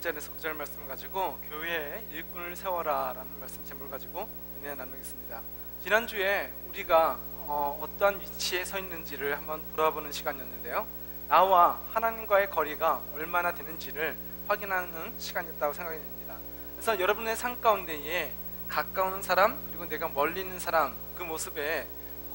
1절에서 9절 말씀을 가지고 교회에 일꾼을 세워라 라는 말씀 제목을 가지고 은혜 나누겠습니다. 지난주에 우리가 어떠한 위치에 서 있는지를 한번 돌아보는 시간이었는데요, 나와 하나님과의 거리가 얼마나 되는지를 확인하는 시간이었다고 생각이 됩니다. 그래서 여러분의 삶 가운데에 가까운 사람 그리고 내가 멀리 있는 사람, 그 모습에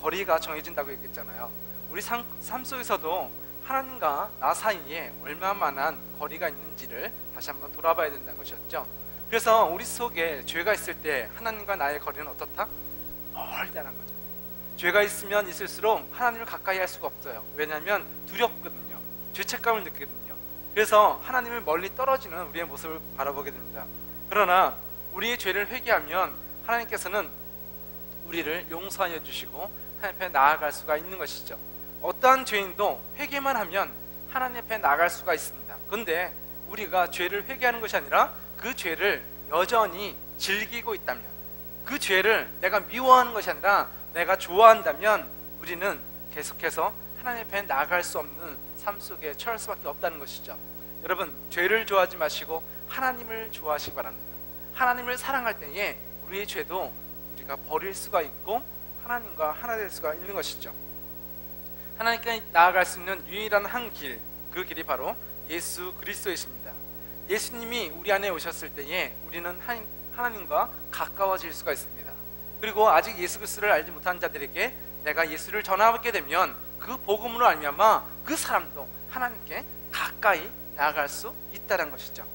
거리가 정해진다고 얘기했잖아요. 우리 삶 속에서도 하나님과 나 사이에 얼마만한 거리가 있는지를 다시 한번 돌아봐야 된다는 것이었죠. 그래서 우리 속에 죄가 있을 때 하나님과 나의 거리는 어떻다? 멀다는 거죠. 죄가 있으면 있을수록 하나님을 가까이 할 수가 없어요. 왜냐하면 두렵거든요. 죄책감을 느끼거든요. 그래서 하나님을 멀리 떨어지는 우리의 모습을 바라보게 됩니다. 그러나 우리의 죄를 회개하면 하나님께서는 우리를 용서하여 주시고 하나님 앞에 나아갈 수가 있는 것이죠. 어떠한 죄인도 회개만 하면 하나님 앞에 나아갈 수가 있습니다. 그런데 우리가 죄를 회개하는 것이 아니라 그 죄를 여전히 즐기고 있다면, 그 죄를 내가 미워하는 것이 아니라 내가 좋아한다면 우리는 계속해서 하나님 앞에 나아갈 수 없는 삶 속에 처할 수밖에 없다는 것이죠. 여러분, 죄를 좋아하지 마시고 하나님을 좋아하시기 바랍니다. 하나님을 사랑할 때에 우리의 죄도 우리가 버릴 수가 있고 하나님과 하나 될 수가 있는 것이죠. 하나님께 나아갈 수 있는 유일한 한 길, 그 길이 바로 예수 그리스도이십니다. 예수님이 우리 안에 오셨을 때에 우리는 하나님과 가까워질 수가 있습니다. 그리고 아직 예수 그리스도를 알지 못한 자들에게 내가 예수를 전하게 되면 그 복음으로 알미암아 그 사람도 하나님께 가까이 나아갈 수 있다는 것이죠.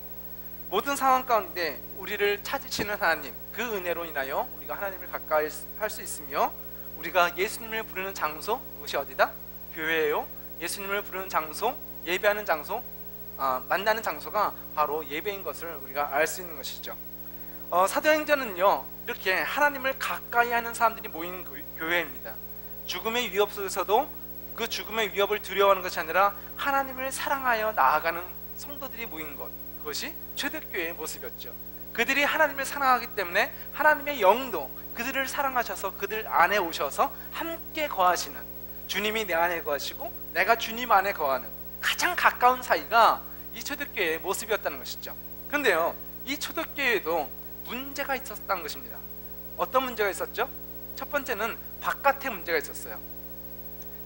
모든 상황 가운데 우리를 찾으시는 하나님, 그 은혜로 인하여 우리가 하나님을 가까이 할 수 있으며, 우리가 예수님을 부르는 장소, 그것이 어디다? 교회예요. 예수님을 부르는 장소, 예배하는 장소, 만나는 장소가 바로 예배인 것을 우리가 알 수 있는 것이죠. 사도행전은요, 이렇게 하나님을 가까이 하는 사람들이 모인 교회입니다. 죽음의 위협 속에서도 그 죽음의 위협을 두려워하는 것이 아니라 하나님을 사랑하여 나아가는 성도들이 모인 것, 그것이 초대교회의 모습이었죠. 그들이 하나님을 사랑하기 때문에 하나님의 영도 그들을 사랑하셔서 그들 안에 오셔서 함께 거하시는, 주님이 내 안에 거하시고 내가 주님 안에 거하는 가장 가까운 사이가 이 초대교회의 모습이었다는 것이죠. 그런데요, 이 초대교회에도 문제가 있었다는 것입니다. 어떤 문제가 있었죠? 첫 번째는 바깥에 문제가 있었어요.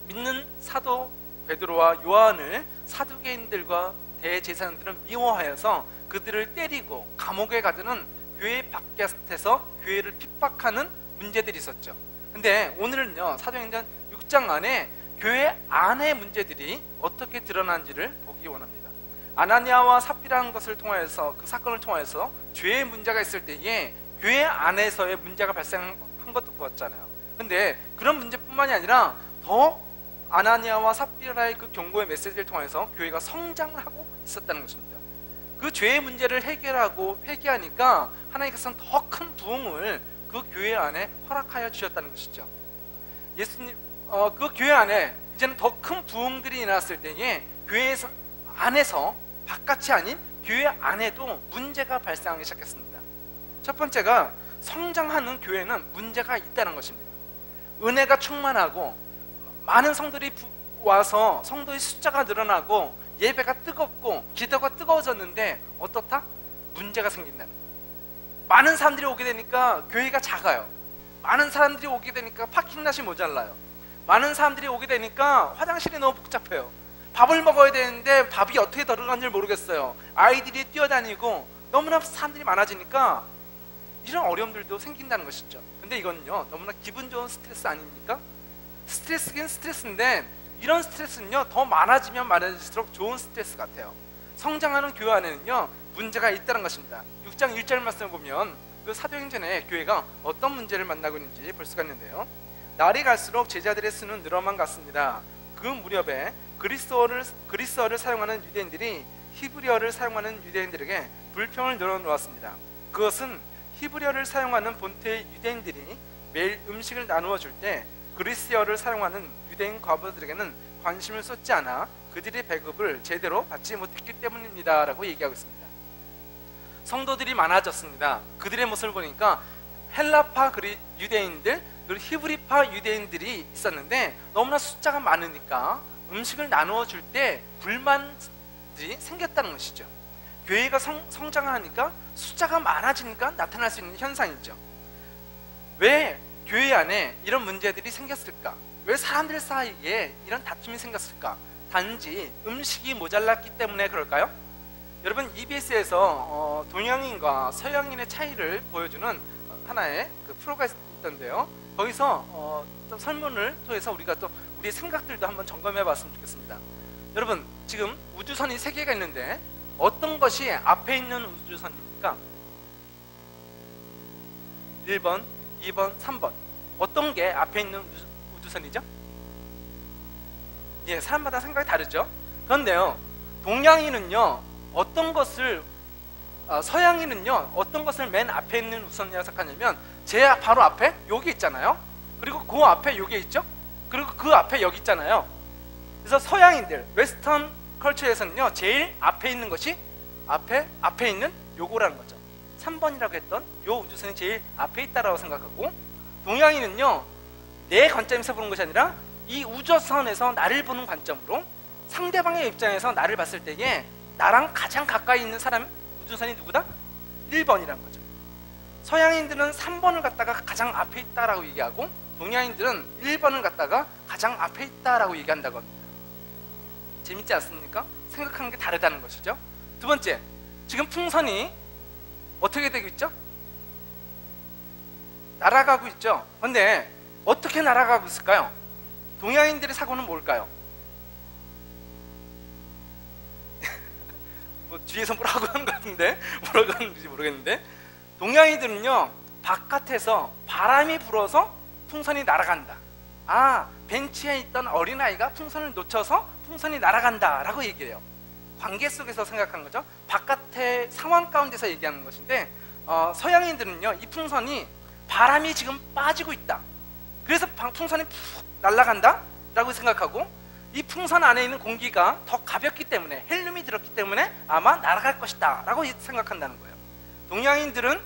믿는 사도 베드로와 요한을 사두개인들과 대제사장들은 미워하여서 그들을 때리고 감옥에 가두는 교회 바깥에서 교회를 핍박하는 문제들이 있었죠. 근데 오늘은요, 사도행전 6장 안에 교회 안의 문제들이 어떻게 드러난지를 보기 원합니다. 아나니아와 삽비라는 것을 통하여서, 그 사건을 통하여서 죄의 문제가 있을 때에 교회 안에서의 문제가 발생한 것도 보았잖아요. 근데 그런 문제뿐만이 아니라 더 아나니아와 삽비라의 그 경고의 메시지를 통해서 교회가 성장을 하고 있었다는 것입니다. 그 죄의 문제를 해결하고 회개하니까 하나님께서는 더 큰 부흥을 그 교회 안에 허락하여 주셨다는 것이죠. 예수님, 그 교회 안에 이제는 더 큰 부흥들이 일어났을 때에 교회 안에서 바깥이 아닌 교회 안에도 문제가 발생하기 시작했습니다. 첫 번째가, 성장하는 교회는 문제가 있다는 것입니다. 은혜가 충만하고 많은 성들이 와서 성도의 숫자가 늘어나고 예배가 뜨겁고 기도가 뜨거워졌는데 어떻다? 문제가 생긴다는 거예요. 많은 사람들이 오게 되니까 교회가 작아요. 많은 사람들이 오게 되니까 파킹랏이 모자라요. 많은 사람들이 오게 되니까 화장실이 너무 복잡해요. 밥을 먹어야 되는데 밥이 어떻게 들어가는지 모르겠어요. 아이들이 뛰어다니고 너무나 사람들이 많아지니까 이런 어려움들도 생긴다는 것이죠. 근데 이거는요, 너무나 기분 좋은 스트레스 아닙니까? 스트레스긴 스트레스인데 이런 스트레스는요, 더 많아지면 많아질수록 좋은 스트레스 같아요. 성장하는 교회 안에는요, 문제가 있다는 것입니다. 6장 1절 말씀을 보면 그 사도행전의 교회가 어떤 문제를 만나고 있는지 볼 수가 있는데요, 날이 갈수록 제자들의 수는 늘어만 갔습니다. 그 무렵에 그리스어를 사용하는 유대인들이 히브리어를 사용하는 유대인들에게 불평을 늘어놓았습니다. 그것은 히브리어를 사용하는 본토의 유대인들이 매일 음식을 나누어 줄 때 그리스어를 사용하는 유대인 과부들에게는 관심을 쏟지 않아 그들의 배급을 제대로 받지 못했기 때문입니다 라고 얘기하고 있습니다. 성도들이 많아졌습니다. 그들의 모습을 보니까 헬라파 유대인들 그리고 히브리파 유대인들이 있었는데 너무나 숫자가 많으니까 음식을 나누어 줄 때 불만들이 생겼다는 것이죠. 교회가 성장을 하니까 숫자가 많아지니까 나타날 수 있는 현상이죠. 왜 교회 안에 이런 문제들이 생겼을까? 왜 사람들 사이에 이런 다툼이 생겼을까? 단지 음식이 모자랐기 때문에 그럴까요? 여러분, EBS에서 동양인과 서양인의 차이를 보여주는 하나의 그 프로가 있던데요. 거기서 좀 설문을 통해서 우리가 또 우리의 생각들도 한번 점검해 봤으면 좋겠습니다. 여러분, 지금 우주선이 3개가 있는데 어떤 것이 앞에 있는 우주선입니까? 1번, 2번, 3번. 어떤 게 앞에 있는 우주선이죠? 예, 사람마다 생각이 다르죠. 그런데요, 동양인은요 어떤 것을 서양인은요 어떤 것을 맨 앞에 있는 우주선이라고 생각하냐면 제 바로 앞에 여기 있잖아요. 그리고 그 앞에 여기 있죠. 그리고 그 앞에 여기 있잖아요. 그래서 서양인들, 웨스턴 컬처에서는요 제일 앞에 있는 것이 앞에 있는 요거라는 거죠. 3번이라고 했던 요 우주선이 제일 앞에 있다라고 생각하고, 동양인은요 내 관점에서 보는 것이 아니라 이 우주선에서 나를 보는 관점으로 상대방의 입장에서 나를 봤을 때에 나랑 가장 가까이 있는 사람 우주선이 누구다? 1번이라는 거죠. 서양인들은 3번을 갖다가 가장 앞에 있다라고 얘기하고, 동양인들은 1번을 갖다가 가장 앞에 있다라고 얘기한다고 합니다. 재밌지 않습니까? 생각하는 게 다르다는 것이죠. 두 번째, 지금 풍선이 어떻게 되고 있죠? 날아가고 있죠. 그런데 어떻게 날아가고 있을까요? 동양인들의 사고는 뭘까요? 뭐 뒤에서 뭐라고 하는 것 같은데 뭐라고 하는지 모르겠는데, 동양인들은요 바깥에서 바람이 불어서 풍선이 날아간다. 벤치에 있던 어린아이가 풍선을 놓쳐서 풍선이 날아간다 라고 얘기해요. 관계 속에서 생각한 거죠. 바깥의 상황 가운데서 얘기하는 것인데, 서양인들은요 이 풍선이 바람이 지금 빠지고 있다, 그래서 풍선이 푹 날아간다 라고 생각하고, 이 풍선 안에 있는 공기가 더 가볍기 때문에, 헬륨이 들었기 때문에 아마 날아갈 것이다 라고 생각한다는 거예요. 동양인들은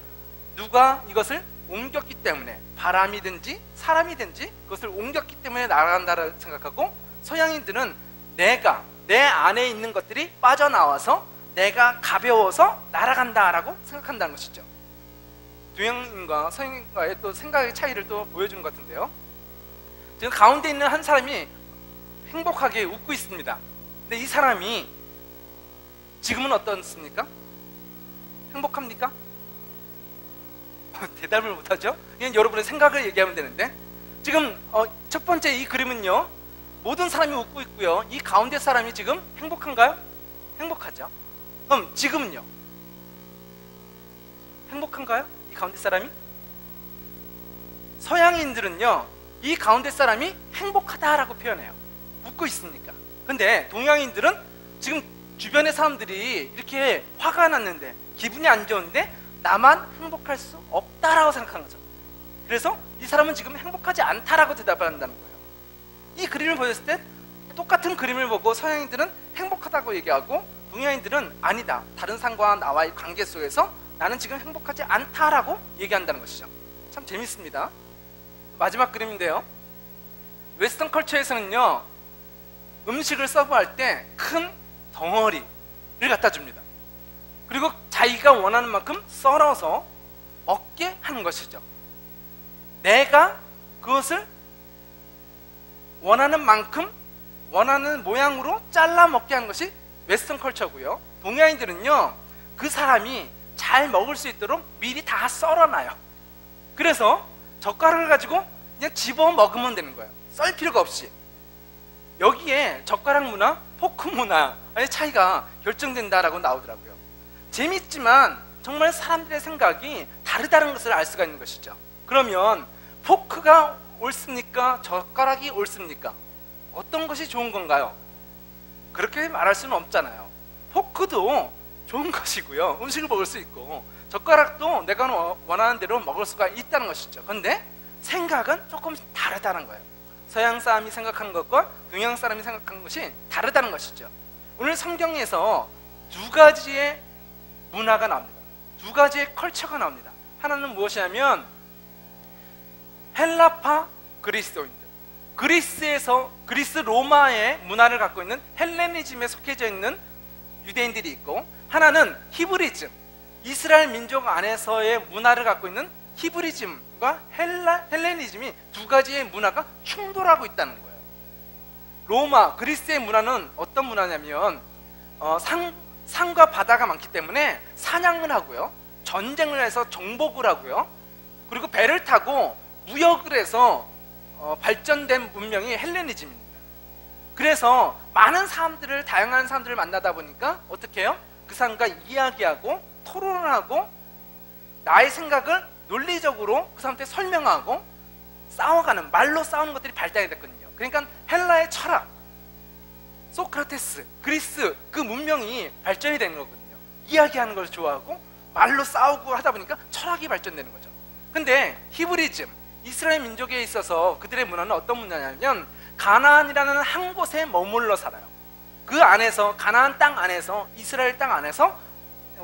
누가 이것을 옮겼기 때문에, 바람이든지 사람이든지 그것을 옮겼기 때문에 날아간다라고 생각하고, 서양인들은 내가 내 안에 있는 것들이 빠져나와서 내가 가벼워서 날아간다라고 생각한다는 것이죠. 동양인과 서양인과의 또 생각의 차이를 또 보여주는 것 같은데요. 지금 가운데 있는 한 사람이 행복하게 웃고 있습니다. 근데 이 사람이 지금은 어떻습니까? 행복합니까? 대답을 못하죠? 그냥 여러분의 생각을 얘기하면 되는데, 지금 첫 번째 이 그림은요 모든 사람이 웃고 있고요, 이 가운데 사람이 지금 행복한가요? 행복하죠. 그럼 지금은요? 행복한가요? 이 가운데 사람이? 서양인들은요 이 가운데 사람이 행복하다라고 표현해요. 웃고 있으니까. 근데 동양인들은 지금 주변의 사람들이 이렇게 화가 났는데, 기분이 안 좋은데 나만 행복할 수 없다라고 생각하는 거죠. 그래서 이 사람은 지금 행복하지 않다라고 대답을 한다는 거예요. 이 그림을 보였을 때 똑같은 그림을 보고 서양인들은 행복하다고 얘기하고, 동양인들은 아니다, 다른 사람과 나와의 관계 속에서 나는 지금 행복하지 않다라고 얘기한다는 것이죠. 참 재밌습니다. 마지막 그림인데요, 웨스턴 컬처에서는요 음식을 서브할 때 큰 덩어리를 갖다 줍니다. 그리고 자기가 원하는 만큼 썰어서 먹게 하는 것이죠. 내가 그것을 원하는 만큼 원하는 모양으로 잘라 먹게 하는 것이 웨스턴 컬처고요, 동양인들은요 그 사람이 잘 먹을 수 있도록 미리 다 썰어놔요. 그래서 젓가락을 가지고 그냥 집어 먹으면 되는 거예요. 썰 필요가 없이. 여기에 젓가락 문화, 포크 문화의 차이가 결정된다라고 나오더라고요. 재밌지만 정말 사람들의 생각이 다르다는 것을 알 수가 있는 것이죠. 그러면 포크가 옳습니까? 젓가락이 옳습니까? 어떤 것이 좋은 건가요? 그렇게 말할 수는 없잖아요. 포크도 좋은 것이고요, 음식을 먹을 수 있고, 젓가락도 내가 원하는 대로 먹을 수가 있다는 것이죠. 그런데 생각은 조금 다르다는 거예요. 서양 사람이 생각하는 것과 동양 사람이 생각하는 것이 다르다는 것이죠. 오늘 성경에서 두 가지의 문화가 나옵니다. 두 가지의 컬처가 나옵니다. 하나는 무엇이냐면 헬라파 그리스도인들, 그리스 로마의 문화를 갖고 있는 헬레니즘에 속해져 있는 유대인들이 있고, 하나는 히브리즘, 이스라엘 민족 안에서의 문화를 갖고 있는 히브리즘과 헬레니즘이 두 가지의 문화가 충돌하고 있다는 거예요. 로마, 그리스의 문화는 어떤 문화냐면 산과 바다가 많기 때문에 사냥을 하고요, 전쟁을 해서 정복을 하고요, 그리고 배를 타고 무역을 해서 발전된 문명이 헬레니즘입니다. 그래서 많은 사람들을, 다양한 사람들을 만나다 보니까 어떻게 해요? 그 사람과 이야기하고 토론하고 나의 생각을 논리적으로 그 사람한테 설명하고 싸워가는, 말로 싸우는 것들이 발달이 됐거든요. 그러니까 헬라의 철학, 소크라테스, 그리스 그 문명이 발전이 되는 거거든요. 이야기하는 걸 좋아하고 말로 싸우고 하다 보니까 철학이 발전되는 거죠. 근데 히브리즘, 이스라엘 민족에 있어서 그들의 문화는 어떤 문화냐면 가나안이라는 한 곳에 머물러 살아요. 그 안에서, 가나안 땅 안에서, 이스라엘 땅 안에서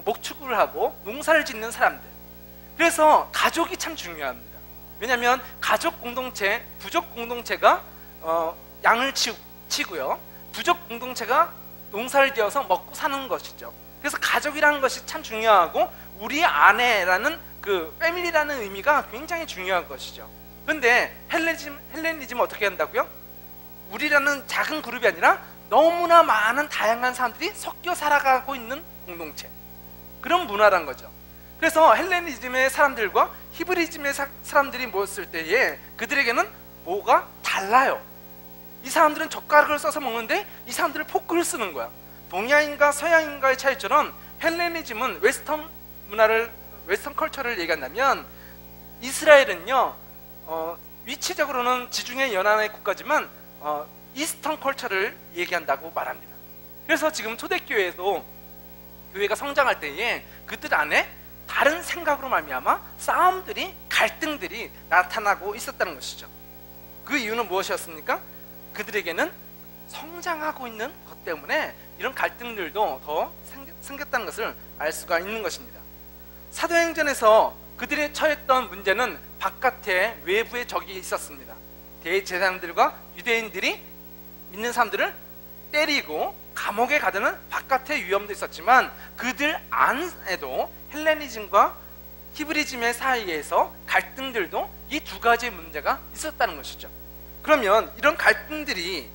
목축을 하고 농사를 짓는 사람들. 그래서 가족이 참 중요합니다. 왜냐하면 가족 공동체, 부족 공동체가 양을 치고요, 부족 공동체가 농사를 지어서 먹고 사는 것이죠. 그래서 가족이라는 것이 참 중요하고 우리 아내라는 그 패밀리라는 의미가 굉장히 중요한 것이죠. 그런데 헬레니즘은 어떻게 한다고요? 우리라는 작은 그룹이 아니라 너무나 많은 다양한 사람들이 섞여 살아가고 있는 공동체, 그런 문화란 거죠. 그래서 헬레니즘의 사람들과 히브리즘의 사람들이 모였을 때에 그들에게는 뭐가 달라요. 이 사람들은 젓가락을 써서 먹는데 이 사람들은 포크를 쓰는 거야. 동양인과 서양인과의 차이처럼 헬레니즘은 웨스턴 문화를, 웨스턴 컬처를 얘기한다면 이스라엘은요, 위치적으로는 지중해 연안의 국가지만 이스턴 컬처를 얘기한다고 말합니다. 그래서 지금 초대교회에도 교회가 성장할 때에 그들 안에 다른 생각으로 말미암아 싸움들이, 갈등들이 나타나고 있었다는 것이죠. 그 이유는 무엇이었습니까? 그들에게는 성장하고 있는 것 때문에 이런 갈등들도 더 생겼다는 것을 알 수가 있는 것입니다. 사도행전에서 그들이 처했던 문제는 바깥에, 외부에 적이 있었습니다. 대제사장들과 유대인들이 믿는 사람들을 때리고 감옥에 가두는 바깥의 위험도 있었지만 그들 안에도 헬레니즘과 히브리즘의 사이에서 갈등들도 이 두 가지의 문제가 있었다는 것이죠. 그러면 이런 갈등들이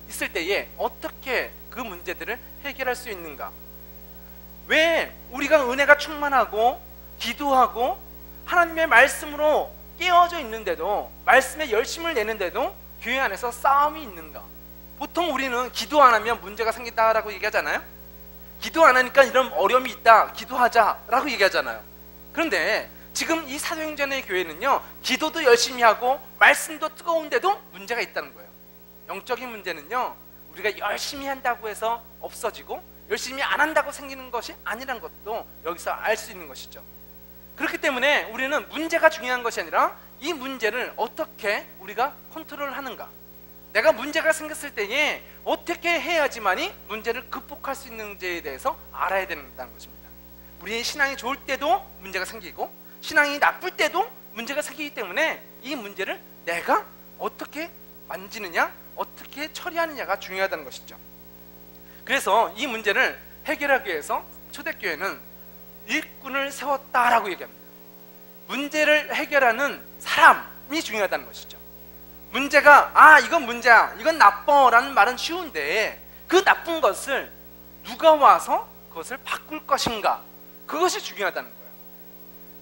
있을 때에 어떻게 그 문제들을 해결할 수 있는가? 왜 우리가 은혜가 충만하고 기도하고 하나님의 말씀으로 깨어져 있는데도, 말씀에 열심을 내는데도 교회 안에서 싸움이 있는가? 보통 우리는 기도 안 하면 문제가 생긴다라고 얘기하잖아요. 기도 안 하니까 이런 어려움이 있다, 기도하자라고 얘기하잖아요. 그런데 지금 이 사도행전의 교회는요, 기도도 열심히 하고 말씀도 뜨거운데도 문제가 있다는 거예요. 영적인 문제는요, 우리가 열심히 한다고 해서 없어지고 열심히 안 한다고 생기는 것이 아니라는 것도 여기서 알 수 있는 것이죠. 그렇기 때문에 우리는 문제가 중요한 것이 아니라 이 문제를 어떻게 우리가 컨트롤하는가, 내가 문제가 생겼을 때에 어떻게 해야지만이 문제를 극복할 수 있는지에 대해서 알아야 된다는 것입니다. 우리의 신앙이 좋을 때도 문제가 생기고 신앙이 나쁠 때도 문제가 생기기 때문에 이 문제를 내가 어떻게 만지느냐, 어떻게 처리하느냐가 중요하다는 것이죠. 그래서 이 문제를 해결하기 위해서 초대교회는 일꾼을 세웠다라고 얘기합니다. 문제를 해결하는 사람이 중요하다는 것이죠. 문제가 이건 문제야, 이건 나빠라는 말은 쉬운데 그 나쁜 것을 누가 와서 그것을 바꿀 것인가, 그것이 중요하다는 거예요.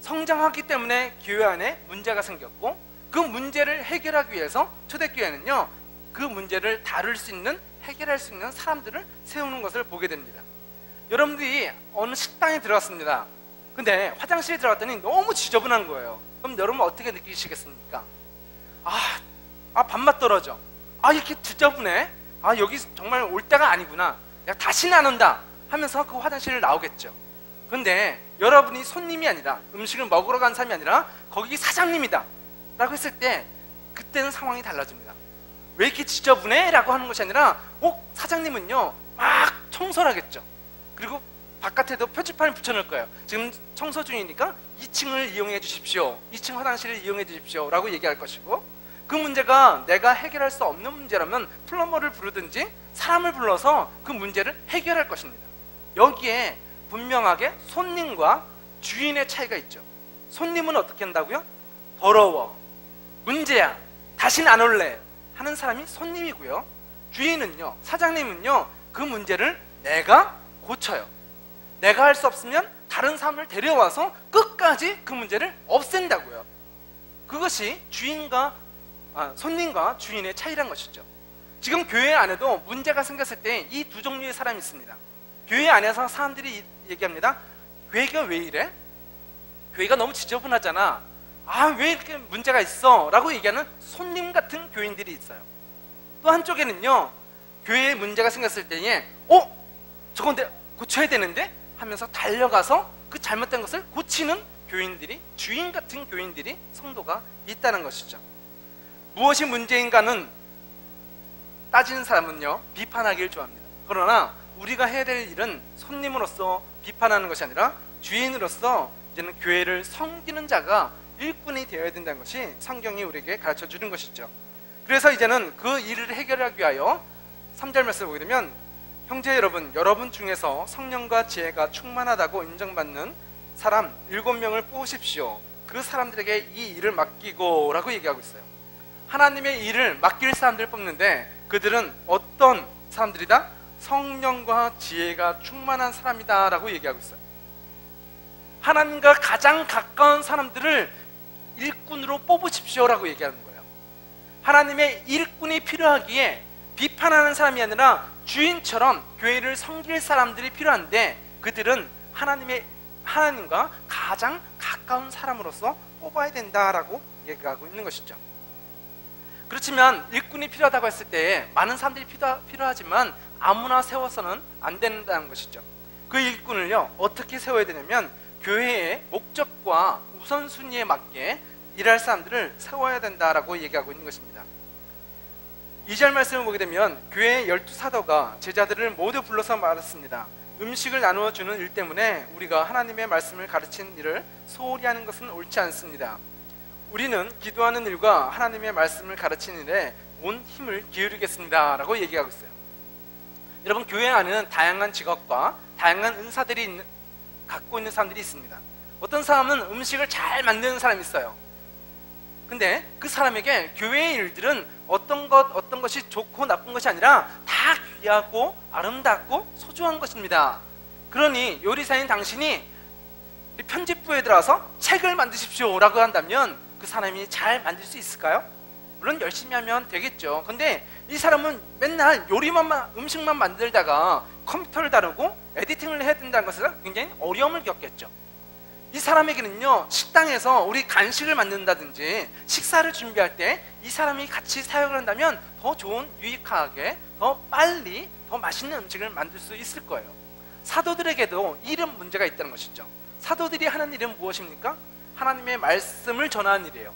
성장하기 때문에 교회 안에 문제가 생겼고 그 문제를 해결하기 위해서 초대교회는요, 그 문제를 다룰 수 있는, 해결할 수 있는 사람들을 세우는 것을 보게 됩니다. 여러분들이 어느 식당에 들어갔습니다. 근데 화장실에 들어갔더니 너무 지저분한 거예요. 그럼 여러분 어떻게 느끼시겠습니까? 밥맛 떨어져. 이렇게 지저분해. 여기 정말 올 때가 아니구나. 내가 다시는 안 온다 하면서 그 화장실을 나오겠죠. 그런데 여러분이 손님이 아니라, 음식을 먹으러 간 사람이 아니라 거기 사장님이다 라고 했을 때 그때는 상황이 달라집니다. 왜 이렇게 지저분해? 라고 하는 것이 아니라 사장님은요 막 청소를 하겠죠. 그리고 바깥에도 표지판을 붙여놓을 거예요. 지금 청소 중이니까 2층을 이용해 주십시오, 2층 화장실을 이용해 주십시오 라고 얘기할 것이고, 그 문제가 내가 해결할 수 없는 문제라면 플럼버를 부르든지 사람을 불러서 그 문제를 해결할 것입니다. 여기에 분명하게 손님과 주인의 차이가 있죠. 손님은 어떻게 한다고요? 더러워, 문제야, 다신 안 올래 하는 사람이 손님이고요. 주인은요, 사장님은요, 그 문제를 내가 고쳐요. 내가 할 수 없으면 다른 사람을 데려와서 끝까지 그 문제를 없앤다고요. 그것이 손님과 주인의 차이란 것이죠. 지금 교회 안에도 문제가 생겼을 때 이 두 종류의 사람이 있습니다. 교회 안에서 사람들이 얘기합니다. 교회가 왜 이래? 교회가 너무 지저분하잖아. 왜 이렇게 문제가 있어? 라고 얘기하는 손님 같은 교인들이 있어요. 또 한쪽에는요, 교회에 문제가 생겼을 때에 저건 내가 고쳐야 되는데 하면서 달려가서 그 잘못된 것을 고치는 교인들이, 주인 같은 교인들이, 성도가 있다는 것이죠. 무엇이 문제인가는 따지는 사람은요, 비판하기를 좋아합니다. 그러나 우리가 해야 될 일은 손님으로서 비판하는 것이 아니라 주인으로서 이제는 교회를 섬기는 자가 일꾼이 되어야 된다는 것이 성경이 우리에게 가르쳐 주는 것이죠. 그래서 이제는 그 일을 해결하기 위하여 3절 말씀을 보게 되면, 형제 여러분 중에서 성령과 지혜가 충만하다고 인정받는 사람 7명을 뽑으십시오. 그 사람들에게 이 일을 맡기고 라고 얘기하고 있어요. 하나님의 일을 맡길 사람들을 뽑는데 그들은 어떤 사람들이다? 성령과 지혜가 충만한 사람이다 라고 얘기하고 있어요. 하나님과 가장 가까운 사람들을 일꾼으로 뽑으십시오 라고 얘기하는 거예요. 하나님의 일꾼이 필요하기에 비판하는 사람이 아니라 주인처럼 교회를 섬길 사람들이 필요한데, 그들은 하나님과 가장 가까운 사람으로서 뽑아야 된다라고 얘기하고 있는 것이죠. 그렇지만 일꾼이 필요하다고 했을 때 많은 사람들이 필요하지만 아무나 세워서는 안 된다는 것이죠. 그 일꾼을요, 어떻게 세워야 되냐면 교회의 목적과 우선순위에 맞게 일할 사람들을 세워야 된다라고 얘기하고 있는 것입니다. 2절 말씀을 보게 되면 교회의 12사도가 제자들을 모두 불러서 말했습니다. 음식을 나누어 주는 일 때문에 우리가 하나님의 말씀을 가르치는 일을 소홀히 하는 것은 옳지 않습니다. 우리는 기도하는 일과 하나님의 말씀을 가르치는 일에 온 힘을 기울이겠습니다 라고 얘기하고 있어요. 여러분, 교회 안에는 다양한 직업과 다양한 은사들이 갖고 있는 사람들이 있습니다. 어떤 사람은 음식을 잘 만드는 사람이 있어요. 근데 그 사람에게 교회의 일들은 어떤 것이 좋고 나쁜 것이 아니라 다 귀하고 아름답고 소중한 것입니다. 그러니 요리사인 당신이 편집부에 들어와서 책을 만드십시오 라고 한다면 그 사람이 잘 만들 수 있을까요? 물론 열심히 하면 되겠죠. 근데 이 사람은 맨날 음식만 만들다가 컴퓨터를 다루고 에디팅을 해야 된다는 것은 굉장히 어려움을 겪겠죠. 이 사람에게는요, 식당에서 우리 간식을 만든다든지 식사를 준비할 때 이 사람이 같이 사역을 한다면 더 좋은, 유익하게, 더 빨리, 더 맛있는 음식을 만들 수 있을 거예요. 사도들에게도 이런 문제가 있다는 것이죠. 사도들이 하는 일은 무엇입니까? 하나님의 말씀을 전하는 일이에요.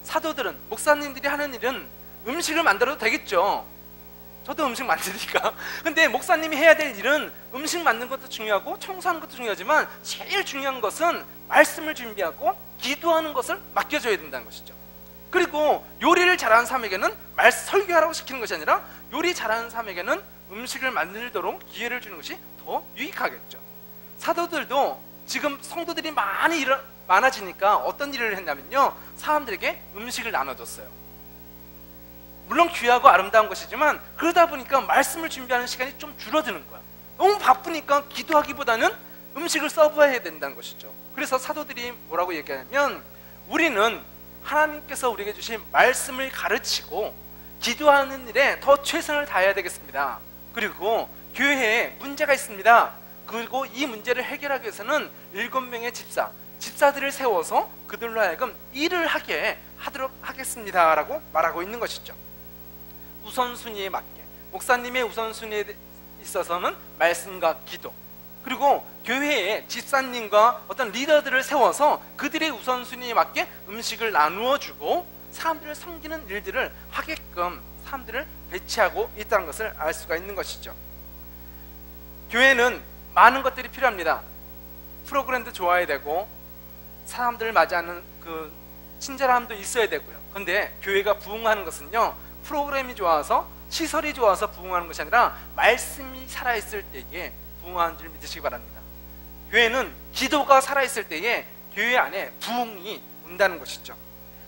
사도들은, 목사님들이 하는 일은 음식을 만들어도 되겠죠. 저도 음식 만드니까. 근데 목사님이 해야 될 일은 음식 만드는 것도 중요하고 청소하는 것도 중요하지만 제일 중요한 것은 말씀을 준비하고 기도하는 것을 맡겨줘야 된다는 것이죠. 그리고 요리를 잘하는 사람에게는 설교하라고 시키는 것이 아니라 요리 잘하는 사람에게는 음식을 만들도록 기회를 주는 것이 더 유익하겠죠. 사도들도 지금 성도들이 많아지니까 어떤 일을 했냐면요, 사람들에게 음식을 나눠줬어요. 물론 귀하고 아름다운 것이지만 그러다 보니까 말씀을 준비하는 시간이 좀 줄어드는 거야. 너무 바쁘니까 기도하기보다는 음식을 서브해야 된다는 것이죠. 그래서 사도들이 뭐라고 얘기하냐면, 우리는 하나님께서 우리에게 주신 말씀을 가르치고 기도하는 일에 더 최선을 다해야 되겠습니다. 그리고 교회에 문제가 있습니다. 그리고 이 문제를 해결하기 위해서는 7명의 집사들을 세워서 그들로 하여금 일을 하도록 하겠습니다 라고 말하고 있는 것이죠. 우선순위에 맞게, 목사님의 우선순위에 있어서는 말씀과 기도, 그리고 교회에 집사님과 어떤 리더들을 세워서 그들의 우선순위에 맞게 음식을 나누어 주고 사람들을 섬기는 일들을 하게끔 사람들을 배치하고 있다는 것을 알 수가 있는 것이죠. 교회는 많은 것들이 필요합니다. 프로그램도 좋아야 되고 사람들을 맞이하는 그 친절함도 있어야 되고요. 그런데 교회가 부흥하는 것은요, 프로그램이 좋아서 시설이 좋아서 부흥하는 것이 아니라 말씀이 살아있을 때에 부흥하는 줄 믿으시기 바랍니다. 교회는 기도가 살아있을 때에 교회 안에 부흥이 온다는 것이죠.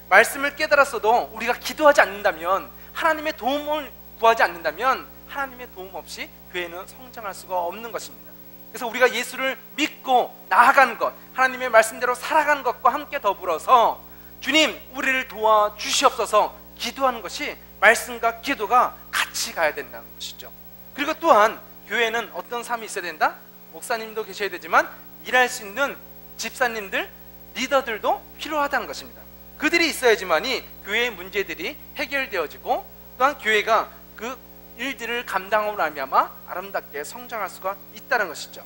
말씀을 깨달았어도 우리가 기도하지 않는다면, 하나님의 도움을 구하지 않는다면 하나님의 도움 없이 교회는 성장할 수가 없는 것입니다. 그래서 우리가 예수를 믿고 나아가는 것, 하나님의 말씀대로 살아가는 것과 함께 더불어서 주님 우리를 도와주시옵소서 기도하는 것이 말씀과 기도가 같이 가야 된다는 것이죠. 그리고 또한 교회는 어떤 삶이 있어야 된다? 목사님도 계셔야 되지만 일할 수 있는 집사님들, 리더들도 필요하다는 것입니다. 그들이 있어야지만이 교회의 문제들이 해결되어지고 또한 교회가 그 일들을 감당하고 나면 아름답게 성장할 수가 있다는 것이죠.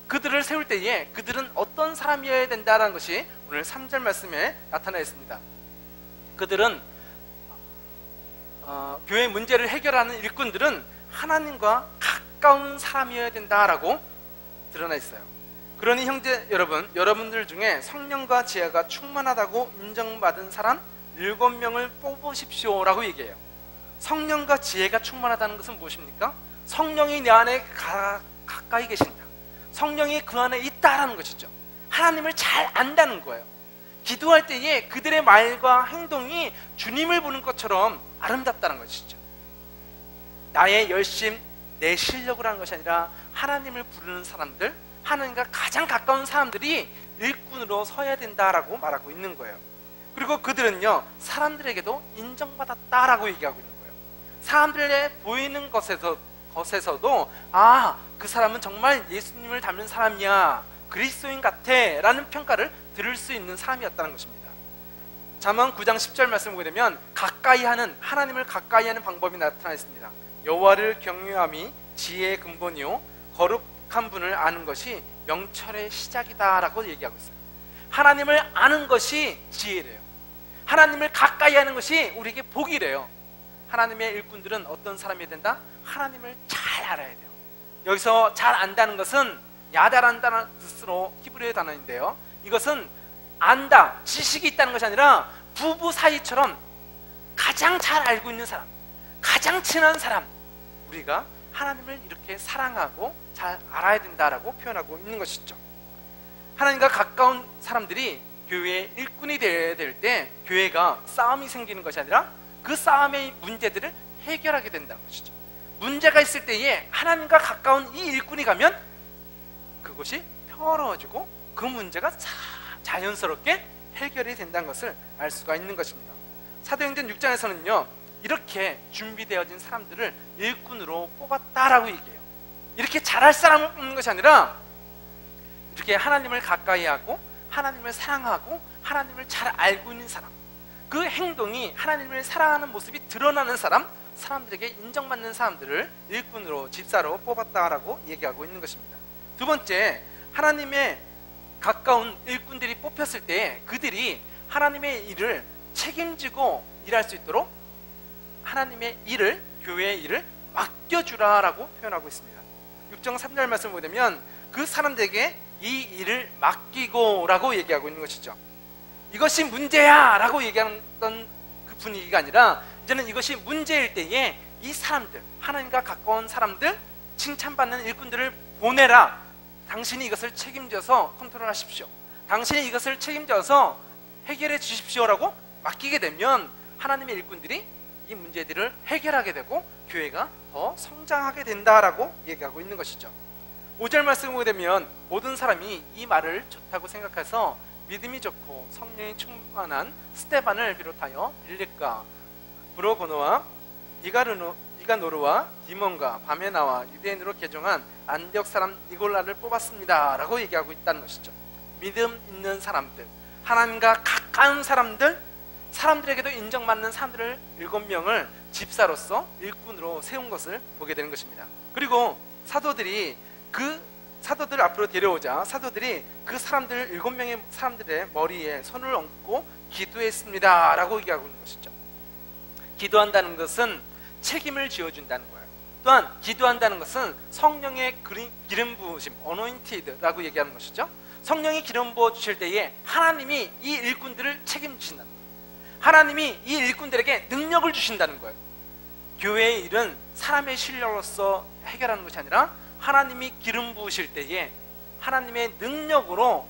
그들을 세울 때에 그들은 어떤 사람이어야 된다는 것이 오늘 3절 말씀에 나타나 있습니다. 그들은 교회 문제를 해결하는 일꾼들은 하나님과 가까운 사람이어야 된다라고 드러나 있어요. 그러니 형제 여러분, 여러분들 중에 성령과 지혜가 충만하다고 인정받은 사람 7명을 뽑으십시오라고 얘기해요. 성령과 지혜가 충만하다는 것은 무엇입니까? 성령이 내 안에 가까이 계신다, 성령이 그 안에 있다라는 것이죠. 하나님을 잘 안다는 거예요. 기도할 때에 그들의 말과 행동이 주님을 보는 것처럼 아름답다는 것이죠. 나의 열심, 내 실력으로 하는 것이 아니라 하나님을 부르는 사람들, 하나님과 가장 가까운 사람들이 일꾼으로 서야 된다라고 말하고 있는 거예요. 그리고 그들은요, 사람들에게도 인정받았다라고 얘기하고 있는 거예요. 사람들의 보이는 것에서도 그 사람은 정말 예수님을 닮은 사람이야, 그리스도인 같아 라는 평가를 들을 수 있는 사람이었다는 것입니다. 잠언 9장 10절 말씀 보게 되면 하나님을 가까이 하는 방법이 나타나 있습니다. 여호와를 경외함이 지혜의 근본이요 거룩한 분을 아는 것이 명철의 시작이다 라고 얘기하고 있어요. 하나님을 아는 것이 지혜래요. 하나님을 가까이 하는 것이 우리에게 복이래요. 하나님의 일꾼들은 어떤 사람이 된다? 하나님을 잘 알아야 돼요. 여기서 잘 안다는 것은 야다란다는 뜻으로 히브리어 단어인데요, 이것은 안다, 지식이 있다는 것이 아니라 부부 사이처럼 가장 잘 알고 있는 사람, 가장 친한 사람, 우리가 하나님을 이렇게 사랑하고 잘 알아야 된다라고 표현하고 있는 것이죠. 하나님과 가까운 사람들이 교회의 일꾼이 되어야 될 때 교회가 싸움이 생기는 것이 아니라 그 싸움의 문제들을 해결하게 된다는 것이죠. 문제가 있을 때에 하나님과 가까운 이 일꾼이 가면 그것이 평화로워지고 그 문제가 자연스럽게 해결이 된다는 것을 알 수가 있는 것입니다. 사도행전 6장에서는요 이렇게 준비되어진 사람들을 일꾼으로 뽑았다라고 얘기해요. 이렇게 잘할 사람을 뽑는 것이 아니라 이렇게 하나님을 가까이 하고 하나님을 사랑하고 하나님을 잘 알고 있는 사람, 그 행동이 하나님을 사랑하는 모습이 드러나는 사람들에게 인정받는 사람들을 일꾼으로, 집사로 뽑았다라고 얘기하고 있는 것입니다. 두 번째, 하나님의 가까운 일꾼들이 뽑혔을 때 그들이 하나님의 일을 책임지고 일할 수 있도록 하나님의 일을, 교회의 일을 맡겨주라라고 표현하고 있습니다. 6장 3절 말씀을 보면 그 사람들에게 이 일을 맡기고라고 얘기하고 있는 것이죠. 이것이 문제야 라고 얘기하던 그 분위기가 아니라 이제는 이것이 문제일 때에 이 사람들, 하나님과 가까운 사람들, 칭찬받는 일꾼들을 보내라, 당신이 이것을 책임져서 컨트롤하십시오, 당신이 이것을 책임져서 해결해 주십시오라고 맡기게 되면 하나님의 일꾼들이 이 문제들을 해결하게 되고 교회가 더 성장하게 된다라고 얘기하고 있는 것이죠. 5절 말씀을 보게 되면 모든 사람이 이 말을 좋다고 생각해서 믿음이 좋고 성령이 충만한 스데반을 비롯하여 빌립과 브로고노와 니가노르와 디몬과 바메나와 유대인으로 개종한 안디옥 사람 니골라를 뽑았습니다 라고 얘기하고 있다는 것이죠. 믿음 있는 사람들, 하나님과 가까운 사람들에게도 인정받는 사람들을 7명을 집사로서 일꾼으로 세운 것을 보게 되는 것입니다. 그리고 사도들 앞으로 데려오자 사도들이 그 7명의 사람들의 머리에 손을 얹고 기도했습니다 라고 얘기하고 있는 것이죠. 기도한다는 것은 책임을 지어준다는 거예요. 또한 기도한다는 것은 성령의 기름 부으심, 어노인티드라고 얘기하는 것이죠. 성령이 기름 부어 주실 때에 하나님이 이 일꾼들을 책임지신다는 거예요. 하나님이 이 일꾼들에게 능력을 주신다는 거예요. 교회의 일은 사람의 실력으로서 해결하는 것이 아니라 하나님이 기름 부으실 때에 하나님의 능력으로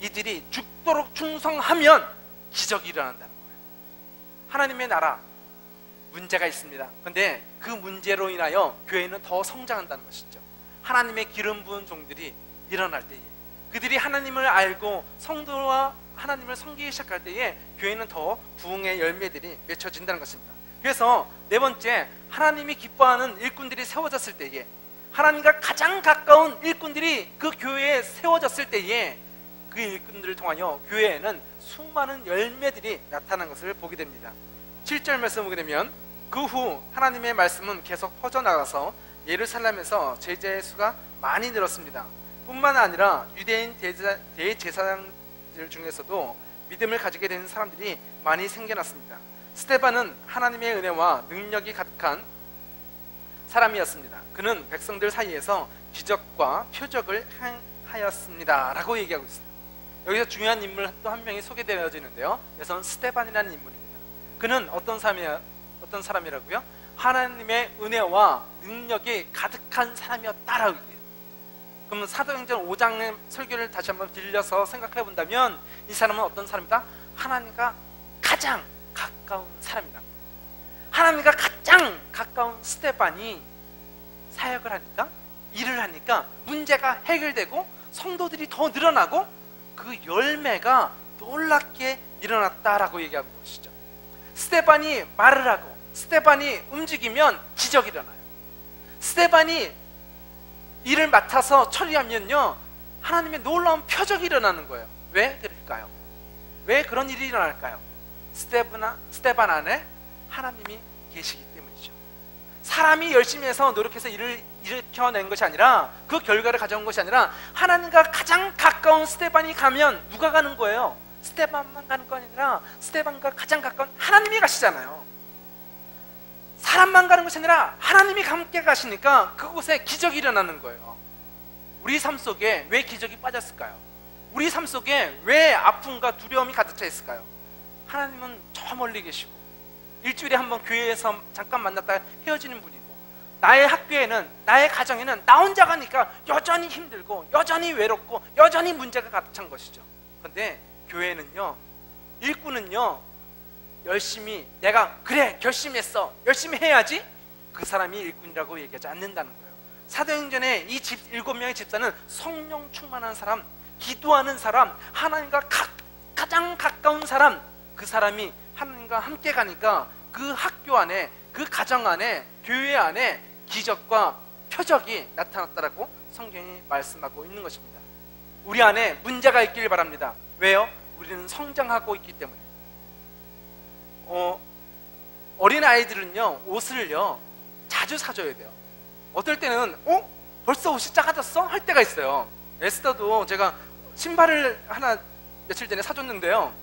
이들이 죽도록 충성하면 기적이 일어난다는 거예요. 하나님의 나라 문제가 있습니다. 그런데 그 문제로 인하여 교회는 더 성장한다는 것이죠. 하나님의 기름 부은 종들이 일어날 때에, 그들이 하나님을 알고 성도와 하나님을 섬기기 시작할 때에 교회는 더 부흥의 열매들이 맺혀진다는 것입니다. 그래서 네 번째, 하나님이 기뻐하는 일꾼들이 세워졌을 때에, 하나님과 가장 가까운 일꾼들이 그 교회에 세워졌을 때에 그 일꾼들을 통하여 교회에는 수많은 열매들이 나타난 것을 보게 됩니다. 7절 말씀 보게 되면, 그 후 하나님의 말씀은 계속 퍼져나가서 예루살렘에서 제자의 수가 많이 늘었습니다. 뿐만 아니라 유대인 대제사장들 중에서도 믿음을 가지게 된 사람들이 많이 생겨났습니다. 스데반은 하나님의 은혜와 능력이 가득한 사람이었습니다. 그는 백성들 사이에서 기적과 표적을 행하였습니다 라고 얘기하고 있어요. 여기서 중요한 인물 또 한 명이 소개되어지는데요, 여기서는 스데반이라는 인물입니다. 그는 어떤 사람이라고요? 하나님의 은혜와 능력이 가득한 사람이었다라고 얘기해요. 그러면 사도행전 5장의 설교를 다시 한번 들려서 생각해 본다면 이 사람은 어떤 사람이다? 하나님과 가장 가까운 사람이란 거예요. 하나님과 가장 가까운 스데반이 사역을 하니까, 일을 하니까 문제가 해결되고 성도들이 더 늘어나고 그 열매가 놀랍게 일어났다라고 얘기하는 것이죠. 스데반이 말을 하고 스데반이 움직이면 기적이 일어나요. 스데반이 일을 맡아서 처리하면요, 하나님의 놀라운 표적이 일어나는 거예요. 왜 그럴까요? 왜 그런 일이 일어날까요? 스데반 안에 하나님이 계시기 때문이죠. 사람이 열심히 해서 노력해서 일을 일으켜낸 것이 아니라, 그 결과를 가져온 것이 아니라, 하나님과 가장 가까운 스데반이 가면 누가 가는 거예요? 스데반만 가는 거 아니라 스데반과 가장 가까운 하나님이 가시잖아요. 사람만 가는 것이 아니라 하나님이 함께 가시니까 그곳에 기적이 일어나는 거예요. 우리 삶 속에 왜 기적이 빠졌을까요? 우리 삶 속에 왜 아픔과 두려움이 가득 차 있을까요? 하나님은 저 멀리 계시고 일주일에 한 번 교회에서 잠깐 만났다가 헤어지는 분이고, 나의 학교에는, 나의 가정에는 나 혼자 가니까 여전히 힘들고 여전히 외롭고 여전히 문제가 가득 찬 것이죠. 그런데 교회는요, 일꾼은요, 열심히 내가 그래 결심했어, 열심히 해야지, 그 사람이 일꾼이라고 얘기하지 않는다는 거예요. 사도행전에 이 7명의 집사는 성령 충만한 사람, 기도하는 사람, 하나님과 가장 가까운 사람, 그 사람이 하나님과 함께 가니까 그 학교 안에, 그 가정 안에, 교회 안에 기적과 표적이 나타났다라고 성경이 말씀하고 있는 것입니다. 우리 안에 문제가 있길 바랍니다. 왜요? 우리는 성장하고 있기 때문에. 어린 아이들은요, 옷을요 자주 사줘야 돼요. 어떨 때는 벌써 옷이 작아졌어? 할 때가 있어요. 에스더도 제가 신발을 하나 며칠 전에 사줬는데요,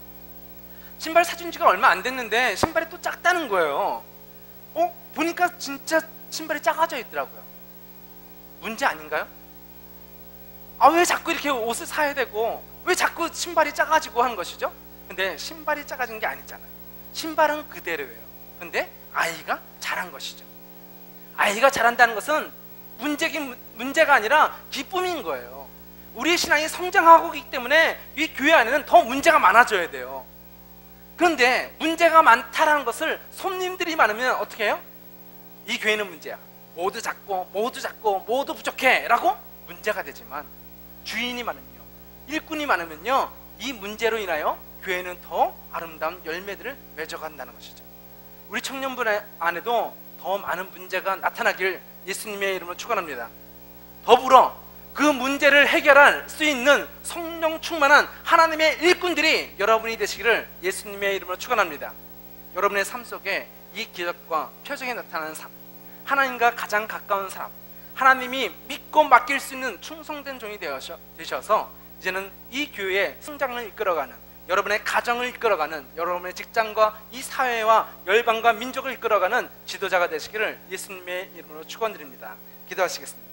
신발 사준 지가 얼마 안 됐는데 신발이 또 작다는 거예요. 보니까 진짜 신발이 작아져 있더라고요. 문제 아닌가요? 왜 자꾸 이렇게 옷을 사야 되고 왜 자꾸 신발이 작아지고 하는 것이죠? 근데 신발이 작아진 게 아니잖아요. 신발은 그대로예요. 근데 아이가 자란 것이죠. 아이가 자란다는 것은 문제가 아니라 기쁨인 거예요. 우리의 신앙이 성장하고 있기 때문에 이 교회 안에는 더 문제가 많아져야 돼요. 그런데 문제가 많다라는 것을, 손님들이 많으면 어떻게 해요? 이 교회는 문제야, 모두 작고 모두 작고 모두 부족해 라고 문제가 되지만, 주인이 많으면요, 일꾼이 많으면요, 이 문제로 인하여 교회는 더 아름다운 열매들을 맺어간다는 것이죠. 우리 청년분 안에도 더 많은 문제가 나타나길 예수님의 이름으로 축원합니다. 더불어 그 문제를 해결할 수 있는 성령 충만한 하나님의 일꾼들이 여러분이 되시기를 예수님의 이름으로 축원합니다. 여러분의 삶 속에 이 기적과 표적이 나타나는 삶, 하나님과 가장 가까운 사람, 하나님이 믿고 맡길 수 있는 충성된 종이 되셔서 이제는 이 교회의 성장을 이끌어가는, 여러분의 가정을 이끌어가는, 여러분의 직장과 이 사회와 열방과 민족을 이끌어가는 지도자가 되시기를 예수님의 이름으로 축원드립니다. 기도하시겠습니다.